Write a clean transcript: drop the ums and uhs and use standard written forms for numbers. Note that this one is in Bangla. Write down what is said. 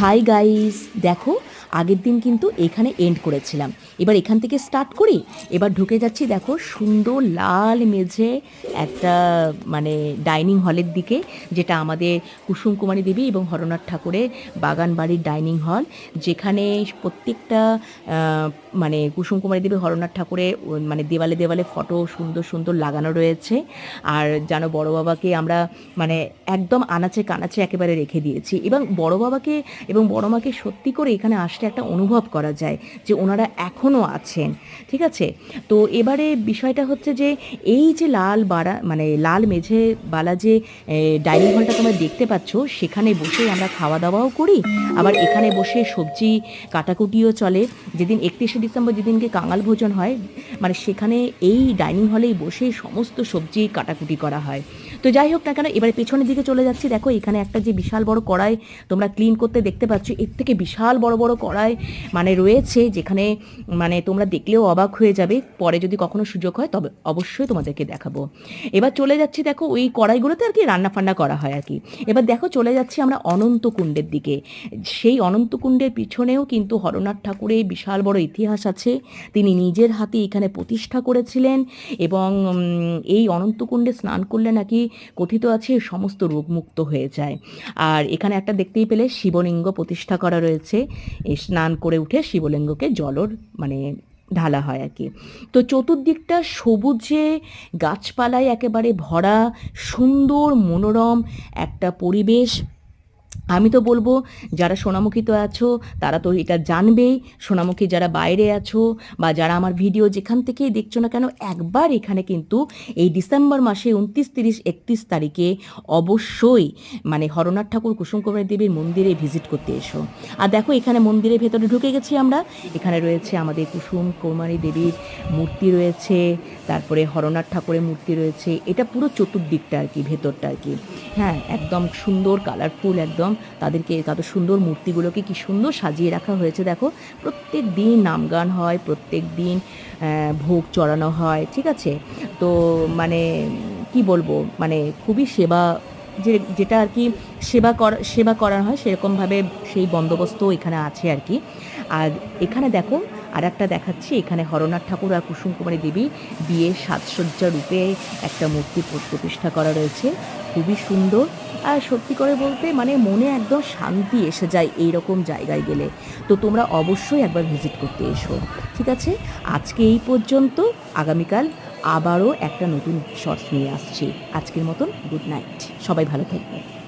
হাই গাইস, দেখো আগের দিন কিন্তু এখানে এন্ড করেছিলাম। এবার এখান থেকে স্টার্ট করি। এবার ঢুকে যাচ্ছি, দেখো সুন্দর লাল মেঝে একটা মানে ডাইনিং হলের দিকে, যেটা আমাদের কুসুম কুমারী দেবী এবং হরনাথ ঠাকুরের বাগান বাড়ির ডাইনিং হল, যেখানে প্রত্যেকটা মানে কুসুম কুমারী দেবী হরনাথ ঠাকুরের মানে দেওয়ালে দেওয়ালে ফটো সুন্দর সুন্দর লাগানো রয়েছে। আর জানো বড় বাবাকে আমরা মানে একদম আনাচে কানাচে একেবারে রেখে দিয়েছি, এবং বড় বাবাকে এবং বড় মাকে সত্যি করে এখানে আসলে একটা অনুভব করা যায় যে ওনারা এখনও আছেন। ঠিক আছে, তো এবারে বিষয়টা হচ্ছে যে এই যে লাল বাড়া মানে লাল মেঝে বালা যে ডাইনিং হলটা তোমরা দেখতে পাচ্ছ, সেখানে বসেই আমরা খাওয়া দাওয়াও করি, আবার এখানে বসে সবজি কাটাকুটিও চলে। যেদিন 31শে ডিসেম্বর যেদিনকে কাঙাল ভোজন হয়, মানে সেখানে এই ডাইনিং হলেই বসে সমস্ত সবজি কাটাকুটি করা হয়। তো যাই হোক না কেন, এবারে পেছনের দিকে চলে যাচ্ছি। দেখো এখানে একটা যে বিশাল বড় কড়াই তোমরা ক্লিন করতে দেখতে পাচ্ছ, এর থেকে বিশাল বড় বড় কড়াই মানে রয়েছে, যেখানে মানে তোমরা দেখলেও অবাক হয়ে যাবে। পরে যদি কখনো সুযোগ হয় তবে অবশ্যই তোমাদেরকে দেখাবো। এবার চলে যাচ্ছি, দেখো ওই কড়াইগুলোতে আর কি রান্না ফান্না করা হয় আর কি। এবার দেখো চলে যাচ্ছি আমরা অনন্ত কুণ্ডের দিকে। সেই অনন্ত কুণ্ডের পিছনেও কিন্তু হরনাথ ঠাকুরের বিশাল বড় ইতিহাস আছে। তিনি নিজের হাতে এখানে প্রতিষ্ঠা করেছিলেন, এবং এই অনন্ত কুণ্ডে স্নান করলে নাকি কথিত আছে সমস্ত রোগমুক্ত হয়ে যায়। আর এখানে একটা দেখতেই পেলে শিবলিঙ্গ প্রতিষ্ঠা করা রয়েছে। এই স্নান করে উঠে শিবলিঙ্গকে জলর মানে ঢালা হয় আর কি। তো চতুর্দিকটা সবুজে গাছপালায় একেবারে ভরা, সুন্দর মনোরম একটা পরিবেশ। আমি তো বলবো যারা সোনামুখীতে আছো তারা তো এটা জানবেই, সোনামুখী যারা বাইরে আছো বা যারা আমার ভিডিও যেখান থেকেই দেখছো না কেন, একবার এখানে কিন্তু এই ডিসেম্বর মাসে 29, 30, 31 তারিখে অবশ্যই মানে হরনাথ ঠাকুর কুসুম কুমারী দেবীর মন্দিরে ভিজিট করতে এসো। আর দেখো এখানে মন্দিরের ভেতরে ঢুকে গেছি আমরা। এখানে রয়েছে আমাদের কুসুম কুমারী দেবীর মূর্তি রয়েছে, তারপরে হরনাথ ঠাকুরের মূর্তি রয়েছে। এটা পুরো চতুর্দিকটা আর কি, ভেতরটা আর কি। হ্যাঁ, একদম সুন্দর কালারফুল একদম। তাদেরকে কত সুন্দর মূর্তিগুলোকে কি সুন্দর সাজিয়ে রাখা হয়েছে দেখো। প্রত্যেক দিন নামগান হয়, প্রত্যেক দিন ভোগ চড়ানো হয়। ঠিক আছে, তো মানে কি বলবো, মানে খুবই সেবা, যেটা আর কি সেবা করা হয় সেরকমভাবে সেই বন্দোবস্ত এখানে আছে আর কি। আর এখানে দেখো আর একটা দেখাচ্ছি, এখানে হরনাথ ঠাকুর আর কুসুম কুমারী দেবী বিয়ের সাজসজ্জা রূপে একটা মূর্তি প্রতিষ্ঠা করা রয়েছে, খুবই সুন্দর। আর সত্যি করে বলতে মানে মনে একদম শান্তি এসে যায় এই রকম জায়গায় গেলে। তো তোমরা অবশ্যই একবার ভিজিট করতে এসো। ঠিক আছে, আজকে এই পর্যন্ত। আগামীকাল আবারও একটা নতুন শর্টস নিয়ে আসছি। আজকের মতন গুড নাইট, সবাই ভালো থাকবে।